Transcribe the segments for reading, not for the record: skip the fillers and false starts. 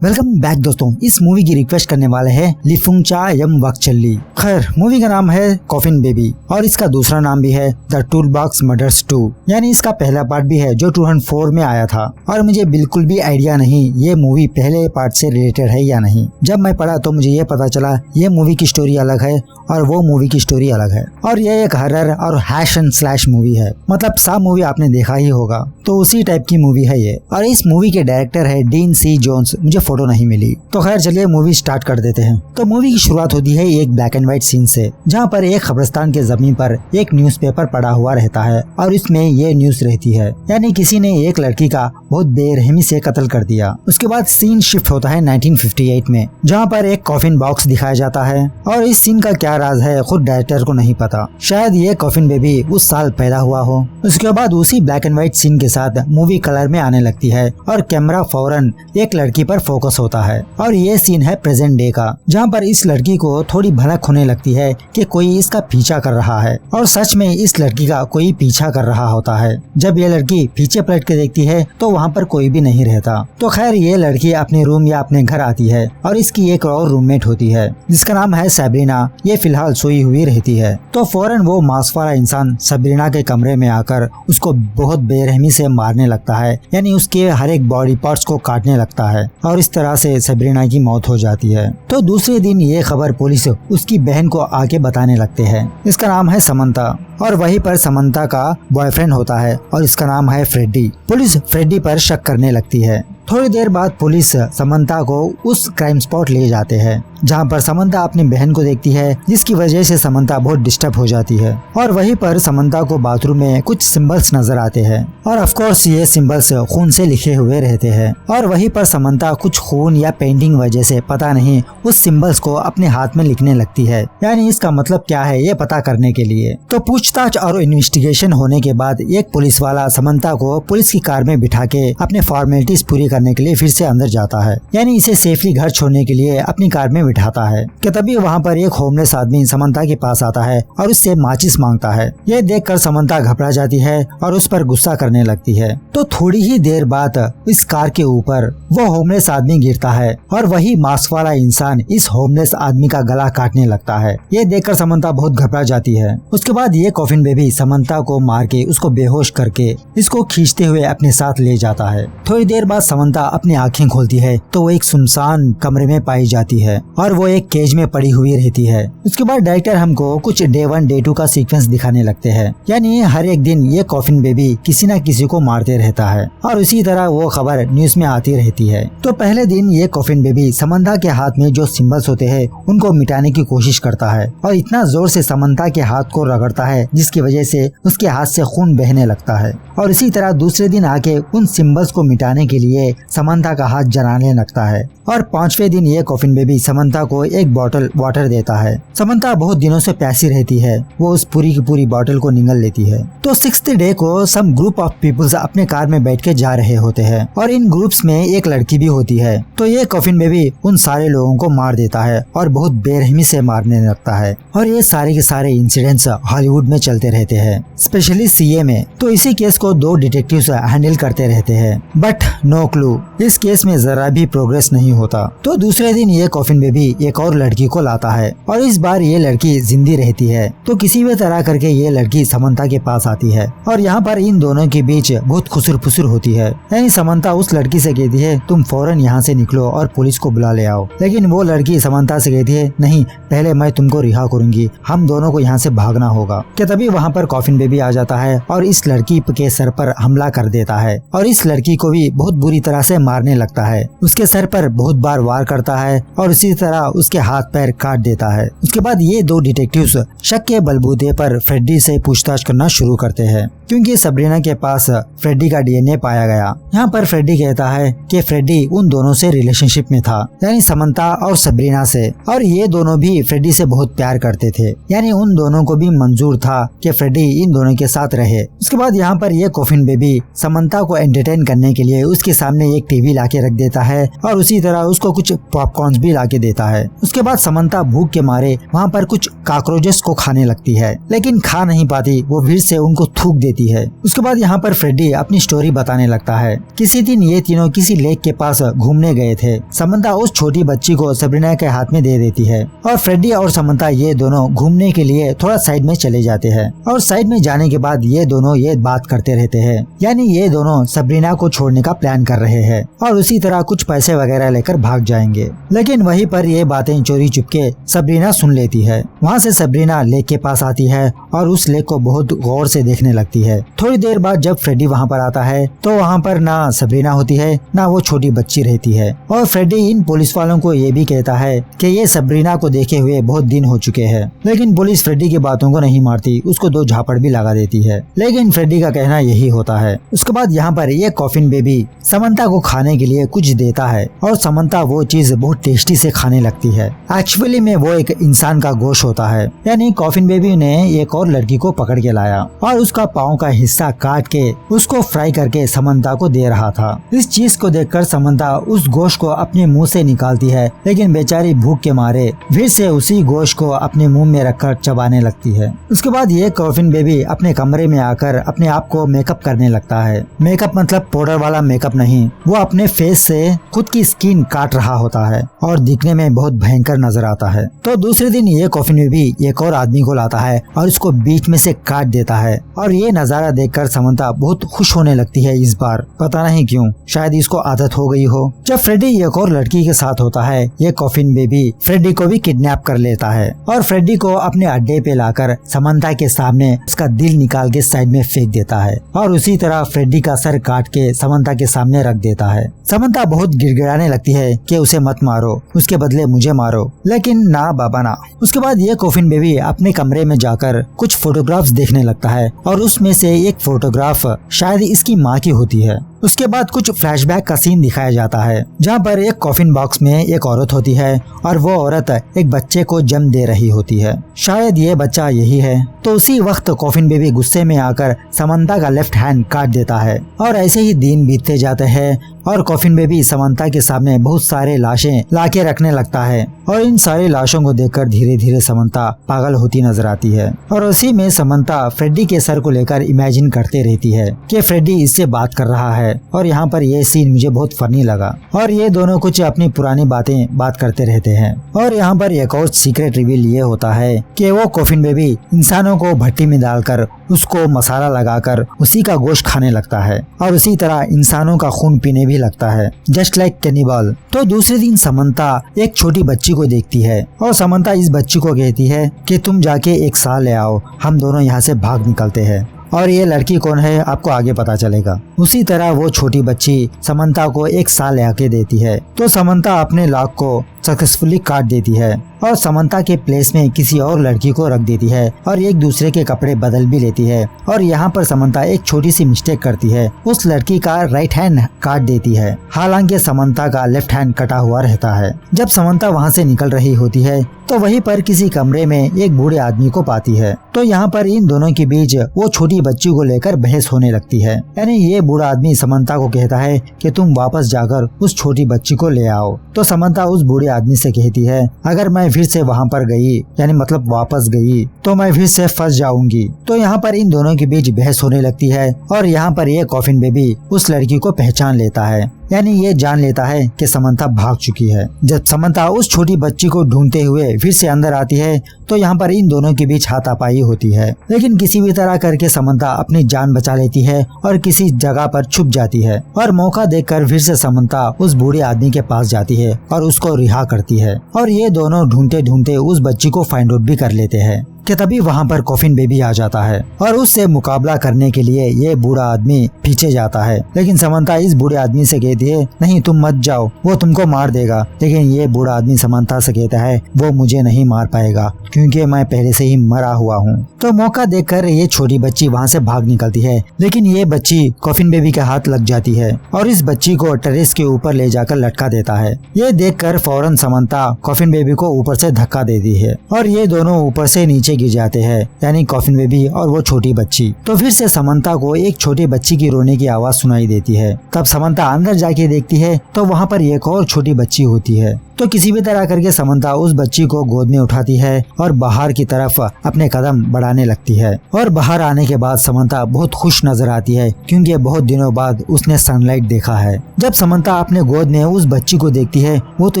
Welcome back दोस्तों। इस movie की रिक्वेस्ट करने वाले हैं लिफुंगचा यम वक्चल्ली। खैर, मूवी का नाम है कॉफिन बेबी और इसका दूसरा नाम भी है द टूलबॉक्स मर्डर्स 2, यानी इसका पहला पार्ट भी है जो 2004 में आया था। और मुझे बिल्कुल भी आइडिया नहीं ये मूवी पहले पार्ट से रिलेटेड है या नहीं। जब मैं पढ़ा तो मुझे ये पता चला ये मूवी की स्टोरी अलग है और वो मूवी की स्टोरी अलग है। और ये एक हॉरर और हैश एंड स्लैश मूवी है, मतलब सा मूवी आपने देखा ही होगा, तो उसी टाइप की मूवी है ये। और इस मूवी के डायरेक्टर है डीन सी जोन्स। मुझे फोटो नहीं मिली, तो खैर चलिए मूवी स्टार्ट कर देते हैं। तो मूवी की शुरुआत होती है एक ब्लैक एंड व्हाइट सीन से, जहाँ पर एक कब्रिस्तान के जमीन पर एक न्यूज़पेपर पड़ा हुआ रहता है और इसमें ये न्यूज रहती है, यानी किसी ने एक लड़की का बहुत बेरहमी से कत्ल कर दिया। उसके बाद सीन शिफ्ट होता है 1958 में, जहाँ पर एक कॉफिन बॉक्स दिखाया जाता है और इस सीन का क्या राज है खुद डायरेक्टर को नहीं पता। शायद ये कॉफिन बेबी उस साल पैदा हुआ हो। उसके बाद उसी ब्लैक एंड व्हाइट सीन के साथ मूवी कलर में आने लगती है और कैमरा फौरन एक लड़की पर फोकस होता है। और ये सीन है प्रेजेंट डे का, जहाँ पर इस लड़की को थोड़ी भनक होने लगती है कि कोई इसका पीछा कर रहा है और सच में इस लड़की का कोई पीछा कर रहा होता है। जब ये लड़की पीछे पलट के देखती है तो वहाँ पर कोई भी नहीं रहता। तो खैर ये लड़की अपने रूम या अपने घर आती है और इसकी एक और रूममेट होती है जिसका नाम है सबरीना। ये फिलहाल सोई हुई रहती है। तो फौरन वो मांस वाला इंसान सबरीना के कमरे में आकर उसको बहुत बेरहमी से मारने लगता है, यानी उसके हर एक बॉडी पार्ट्स को काटने लगता है और इस तरह से सबरीना की मौत हो जाती है। तो दूसरे दिन ये खबर पुलिस उसकी बहन को आके बताने लगते हैं। इसका नाम है समंता और वहीं पर समंता का बॉयफ्रेंड होता है और इसका नाम है फ्रेडी। पुलिस फ्रेडी पर शक करने लगती है। थोड़ी देर बाद पुलिस समंता को उस क्राइम स्पॉट ले जाते हैं, जहां पर समंता अपनी बहन को देखती है, जिसकी वजह से समंता बहुत डिस्टर्ब हो जाती है। और वहीं पर समंता को बाथरूम में कुछ सिंबल्स नजर आते हैं और ऑफ कोर्स ये सिंबल्स खून से लिखे हुए रहते हैं। और वहीं पर समंता कुछ खून या पेंटिंग वजह से पता नहीं उस सिंबल्स को अपने हाथ में लिखने लगती है, यानी इसका मतलब क्या है ये पता करने के लिए। तो पूछताछ और इन्वेस्टिगेशन होने के बाद एक पुलिस वाला समंता को पुलिस की कार में बिठा के अपने फॉर्मेलिटीज पूरी करने के लिए फिर से अंदर जाता है, यानी इसे सेफली घर छोड़ने के लिए अपनी कार में बिठाता है। कि तभी वहाँ पर एक होमलेस आदमी समंता के पास आता है और उससे माचिस मांगता है। ये देखकर समंता घबरा जाती है और उस पर गुस्सा करने लगती है। तो थोड़ी ही देर बाद इस कार के ऊपर वो होमलेस आदमी गिरता है और वही मास्क वाला इंसान इस होमलेस आदमी का गला काटने लगता है। ये देखकर समंता बहुत घबरा जाती है। उसके बाद ये कॉफिन बेबी समंता को मार के उसको बेहोश करके इसको खींचते हुए अपने साथ ले जाता है। थोड़ी देर बाद समंता अपनी आंखें खोलती है तो वो एक सुनसान कमरे में पाई जाती है और वो एक केज में पड़ी हुई रहती है। उसके बाद डायरेक्टर हमको कुछ डे 1 डे 2 का सीक्वेंस दिखाने लगते हैं, यानी हर एक दिन ये कॉफिन बेबी किसी न किसी को मारते रहता है और उसी तरह वो खबर न्यूज में आती रहती है। तो पहले दिन ये कॉफिन बेबी समंता के हाथ में जो सिंबल्स होते हैं उनको मिटाने की कोशिश करता है और इतना जोर से समंता के हाथ को रगड़ता है जिसकी वजह से उसके हाथ से खून बहने लगता है। और इसी तरह दूसरे दिन आके उन सिंबल्स को मिटाने के लिए समंता का हाथ जलाने लगता है। और 5वें दिन ये कॉफिन बेबी समंता को एक बॉटल वाटर देता है। समंता बहुत दिनों से प्यासी रहती है, वो उस पूरी की पूरी बॉटल को निगल लेती है। तो 6th डे को सम ग्रुप ऑफ पीपल्स अपने कार में बैठ के जा रहे होते हैं और इन ग्रुप्स में एक लड़की भी होती है। तो ये कॉफिन बेबी उन सारे लोगों को मार देता है और बहुत बेरहमी से मारने लगता है। और ये सारे के सारे इंसिडेंट्स हॉलीवुड में चलते रहते हैं, स्पेशली सीए में। तो इसी केस को 2 डिटेक्टिव्स हैंडल करते रहते हैं, बट नो क्लू, इस केस में जरा भी प्रोग्रेस नहीं होता। तो दूसरे दिन ये कॉफिन बेबी एक और लड़की को लाता है और इस बार ये लड़की जिंदी रहती है। तो किसी भी तरह करके ये लड़की समंता के पास आती है और यहाँ पर इन दोनों के बीच बहुत खुसर फुसर होती है, यानी समंता उस लड़की से कहती है तुम फौरन यहाँ से निकलो और पुलिस को बुला ले आओ। लेकिन वो लड़की समंता से कहती है नहीं, पहले मैं तुमको रिहा करूंगी, हम दोनों को यहाँ से भागना होगा। कि तभी वहाँ पर कॉफिन बेबी आ जाता है और इस लड़की के सर पर हमला कर देता है और इस लड़की को भी बहुत बुरी तरह से मारने लगता है। उसके सर पर बहुत बार वार करता है और इसी तरह उसके हाथ पैर काट देता है। उसके बाद ये 2 डिटेक्टिव्स शक के बलबूते पर फ्रेडी से पूछताछ करना शुरू करते हैं, क्योंकि सबरीना के पास फ्रेडी का डीएनए पाया गया। यहाँ पर फ्रेडी कहता है कि फ्रेडी उन दोनों से रिलेशनशिप में था, यानी समंता और सबरीना से, और ये दोनों भी फ्रेडी से बहुत प्यार करते थे, यानी उन दोनों को भी मंजूर था कि फ्रेडी इन दोनों के साथ रहे। उसके बाद यहाँ पर ये कॉफिन बेबी समंता को एंटरटेन करने के लिए उसके सामने एक टीवी लाके रख देता है और उसी तरह उसको कुछ पॉपकॉर्न भी लाके देता है। उसके बाद समंता भूख के मारे वहाँ पर कुछ कॉकरोचेस को खाने लगती है, लेकिन खा नहीं पाती, वो फिर से उनको थूक देती है। उसके बाद यहाँ पर फ्रेडी अपनी स्टोरी बताने लगता है। किसी दिन ये तीनों किसी लेक के पास घूमने गए थे। समंता उस छोटी बच्ची को सबरीना के हाथ में दे देती है और फ्रेडी और समंता ये दोनों घूमने के लिए थोड़ा साइड में चले जाते हैं और साइड में जाने के बाद ये दोनों ये बात करते रहते हैं, यानी ये दोनों सबरीना को छोड़ने का प्लान कर रहे हैं और उसी तरह कुछ पैसे वगैरह लेकर भाग जाएंगे। लेकिन वहीं पर ये बातें चोरी चुपके सबरीना सुन लेती है। वहाँ से सबरीना लेक के पास आती है और उस लेक को बहुत गौर से देखने लगती है। थोड़ी देर बाद जब फ्रेडी वहाँ पर आता है तो वहाँ पर ना सबरीना होती है ना वो छोटी बच्ची रहती है और फ्रेडी इन पुलिस वालों को ये भी कहता है कि ये सबरीना को देखे हुए बहुत दिन हो चुके हैं। लेकिन पुलिस फ्रेडी की बातों को नहीं मारती, उसको 2 झापड़ भी लगा देती है। लेकिन फ्रेडी का कहना यही होता है। उसके बाद यहाँ पर ये कॉफिन बेबी समंता को खाने के लिए कुछ देता है और समंता वो चीज बहुत टेस्टी से खाने लगती है। एक्चुअली में वो एक इंसान का गोश्त होता है, यानी कॉफिन बेबी ने एक और लड़की को पकड़ के लाया और उसका पाँव का हिस्सा काट के उसको फ्राई करके समंता को दे रहा था। इस चीज को देखकर समंता उस गोश्त को अपने मुंह से निकालती है, लेकिन बेचारी भूख के मारे फिर से उसी गोश्त को अपने मुंह में रखकर चबाने लगती है। उसके बाद ये कॉफिन बेबी अपने कमरे में आकर अपने आप को मेकअप करने लगता है। मेकअप मतलब पाउडर वाला मेकअप नहीं, वो अपने फेस से खुद की स्किन काट रहा होता है और दिखने में बहुत भयंकर नजर आता है। तो दूसरे दिन ये कॉफिन बेबी एक और आदमी को लाता है और उसको बीच में से काट देता है और ये नजारा देखकर समंता बहुत खुश होने लगती है। इस बार पता नहीं क्यों, शायद इसको आदत हो गई हो। जब फ्रेडी एक और लड़की के साथ होता है, ये कॉफिन बेबी फ्रेडी को भी किडनैप कर लेता है और फ्रेडी को अपने अड्डे पे लाकर समंता के सामने उसका दिल निकाल के साइड में फेंक देता है और उसी तरह फ्रेडी का सर काट के समंता के सामने रख देता है। समंता बहुत गिड़गिड़ाने लगती है कि उसे मत मारो, उसके बदले मुझे मारो, लेकिन ना बाबा ना। उसके बाद ये कॉफिन बेबी अपने कमरे में जाकर कुछ फोटोग्राफ्स देखने लगता है और उसमें से एक फोटोग्राफ शायद इसकी माँ की होती है। उसके बाद कुछ फ्लैशबैक का सीन दिखाया जाता है, जहाँ पर एक कॉफिन बॉक्स में एक औरत होती है और वो औरत एक बच्चे को जन्म दे रही होती है। शायद ये बच्चा यही है। तो उसी वक्त कॉफिन बेबी गुस्से में आकर समंता का लेफ्ट हैंड काट देता है और ऐसे ही दिन बीतते जाते हैं और कॉफिन बेबी समंता के सामने बहुत सारे लाशें लाके रखने लगता है और इन सारे लाशों को देखकर धीरे धीरे समंता पागल होती नजर आती है। और उसी में समंता फ्रेडी के सर को लेकर इमेजिन करते रहती है कि फ्रेडी इससे बात कर रहा है और यहाँ पर ये सीन मुझे बहुत फनी लगा और ये दोनों कुछ अपनी पुरानी बातें बात करते रहते हैं। और यहाँ पर एक और सीक्रेट रिवील ये होता है कि वो कॉफिन बेबी इंसानों को भट्टी में डालकर उसको मसाला लगाकर उसी का गोश्त खाने लगता है और उसी तरह इंसानों का खून पीने भी लगता है, जस्ट लाइक कैनिबल। तो दूसरे दिन समंता एक छोटी बच्ची को देखती है और समंता इस बच्ची को कहती है कि तुम जाके एक साल ले आओ, हम दोनों यहाँ से भाग निकलते हैं। और ये लड़की कौन है आपको आगे पता चलेगा। उसी तरह वो छोटी बच्ची समंता को एक साल ले आके देती है। तो समंता अपने लाख को सक्सेसफुली काट देती है और समंता के प्लेस में किसी और लड़की को रख देती है और एक दूसरे के कपड़े बदल भी लेती है। और यहाँ पर समंता एक छोटी सी मिस्टेक करती है, उस लड़की का राइट हैंड काट देती है, हालांकि समंता का लेफ्ट हैंड कटा हुआ रहता है। जब समंता वहाँ से निकल रही होती है तो वहीं पर किसी कमरे में एक बूढ़े आदमी को पाती है। तो यहाँ पर इन दोनों के बीच वो छोटी बच्ची को लेकर बहस होने लगती है, यानी ये बूढ़ा आदमी समंता को कहता है कि तुम वापस जाकर उस छोटी बच्ची को ले आओ। तो समंता उस बूढ़े आदमी से कहती है, अगर मैं फिर से वहाँ पर गई, यानी मतलब वापस गई, तो मैं फिर से फंस जाऊंगी। तो यहाँ पर इन दोनों के बीच बहस होने लगती है और यहाँ पर ये कॉफिन बेबी उस लड़की को पहचान लेता है, यानी ये जान लेता है कि समंता भाग चुकी है। जब समंता उस छोटी बच्ची को ढूंढते हुए फिर से अंदर आती है तो यहाँ पर इन दोनों के बीच हाथापाई होती है, लेकिन किसी भी तरह करके समंता अपनी जान बचा लेती है और किसी जगह पर छुप जाती है और मौका देखकर फिर से समंता उस बूढ़े आदमी के पास जाती है और उसको रिहा करती है। और ये दोनों ढूंढते ढूंढते उस बच्ची को फाइंड आउट भी कर लेते हैं कि तभी वहाँ पर कॉफिन बेबी आ जाता है और उससे मुकाबला करने के लिए ये बूढ़ा आदमी पीछे जाता है। लेकिन समंता इस बूढ़े आदमी से कहती है, नहीं तुम मत जाओ, वो तुमको मार देगा। लेकिन ये बूढ़ा आदमी समंता से कहता है, वो मुझे नहीं मार पाएगा क्योंकि मैं पहले से ही मरा हुआ हूँ। तो मौका देखकर ये छोटी बच्ची वहाँ से भाग निकलती है, लेकिन ये बच्ची कॉफिन बेबी के हाथ लग जाती है और इस बच्ची को टेरेस के ऊपर ले जाकर लटका देता है। ये देखकर फौरन समंता कॉफिन बेबी को ऊपर से धक्का देती है और ये दोनों ऊपर से नीचे नीचे गिर जाते हैं, यानी कॉफिन बेबी और वो छोटी बच्ची। तो फिर से समंता को एक छोटी बच्ची की रोने की आवाज सुनाई देती है। तब समंता अंदर जाके देखती है तो वहाँ पर एक और छोटी बच्ची होती है। तो किसी भी तरह करके समंता उस बच्ची को गोद में उठाती है और बाहर की तरफ अपने कदम बढ़ाने लगती है। और बाहर आने के बाद समंता बहुत खुश नजर आती है, क्योंकि बहुत दिनों बाद उसने सनलाइट देखा है। जब समंता अपने गोद में उस बच्ची को देखती है, वो तो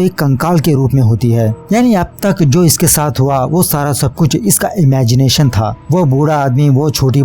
एक कंकाल के रूप में होती है, यानी अब तक जो इसके साथ हुआ वो सारा सब कुछ इसका इमेजिनेशन था। वो बूढ़ा आदमी, वो छोटी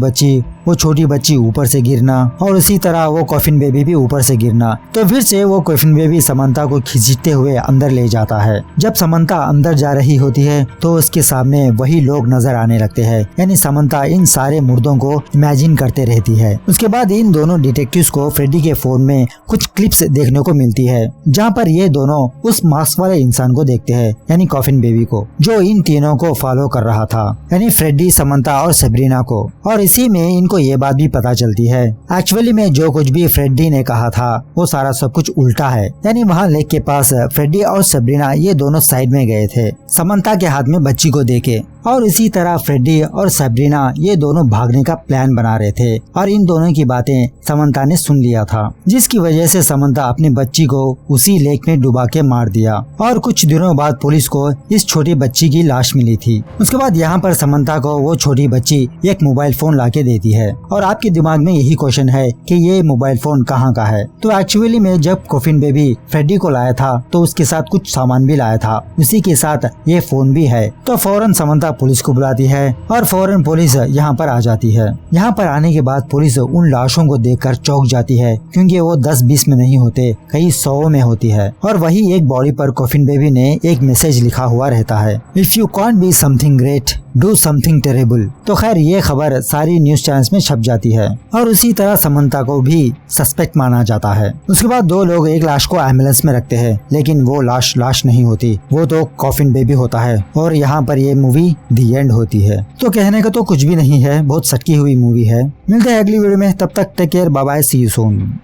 बच्ची ऊपर से गिरना, और इसी तरह वो कॉफिन बेबी भी ऊपर से गिरना। तो फिर से वो कॉफिन बेबी समंता को खींचते हुए अंदर ले जाता है। जब समंता अंदर जा रही होती है तो उसके सामने वही लोग नजर आने लगते हैं, यानी समंता इन सारे मुर्दों को इमेजिन करते रहती है। उसके बाद इन दोनों डिटेक्टिव्स को फ्रेडी के फोन में कुछ क्लिप्स देखने को मिलती है, जहाँ पर ये दोनों उस मास्क वाले इंसान को देखते हैं, यानी कॉफिन बेबी को, जो इन तीनों को फॉलो कर रहा था, यानी फ्रेडी, समंता और सेब्रीना को। और इसी में इनको ये बात भी पता चलती है, एक्चुअली में जो कुछ भी फ्रेडी ने कहा था वो सारा सब कुछ उल्टा है। यानी वहाँ लेक के पास फ्रेडी और सेब्रीना ये दोनों साइड में गए थे समंता के हाथ में बच्ची को देके, और इसी तरह फ्रेडी और सेब्रीना ये दोनों भागने का प्लान बना रहे थे। और इन दोनों की बातें समंता ने सुन लिया था, जिसकी वजह से समंता अपनी बच्ची को उसी लेक में डुबा के मार दिया। और कुछ दिनों बाद पुलिस को इस छोटी बच्ची की लाश मिली थी। उसके बाद यहाँ पर समंता को वो छोटी बच्ची एक मोबाइल फोन लाके देती है। और आपके दिमाग में यही क्वेश्चन है कि ये मोबाइल फोन कहाँ का है। तो एक्चुअली में जब कॉफिन बेबी फ्रेडी को लाया था तो उसके साथ कुछ सामान भी लाया था, उसी के साथ ये फोन भी है। तो फौरन समंता पुलिस को बुलाती है और फौरन पुलिस यहाँ पर आ जाती है। यहाँ पर आने के बाद पुलिस उन लाशों को देखकर चौंक जाती है, क्योंकि वो 10-20 में नहीं होते, कई 100 में होती है। और वही एक बॉडी पर कॉफिन बेबी ने एक मैसेज लिखा हुआ रहता है, if you can't be something great do something terrible. तो खैर ये खबर सारी न्यूज चैनल्स में छप जाती है और उसी तरह समंता को भी सस्पेक्ट माना जाता है। उसके बाद दो लोग एक लाश को एम्बुलेंस में रखते हैं, लेकिन वो लाश नहीं होती, वो तो कॉफिन बेबी होता है। और यहाँ पर ये मूवी दी एंड होती है। तो कहने का तो कुछ भी नहीं है, बहुत सटकी हुई मूवी है। मिलते हैं अगली वीडियो में, तब तक take care, bye bye, see you soon.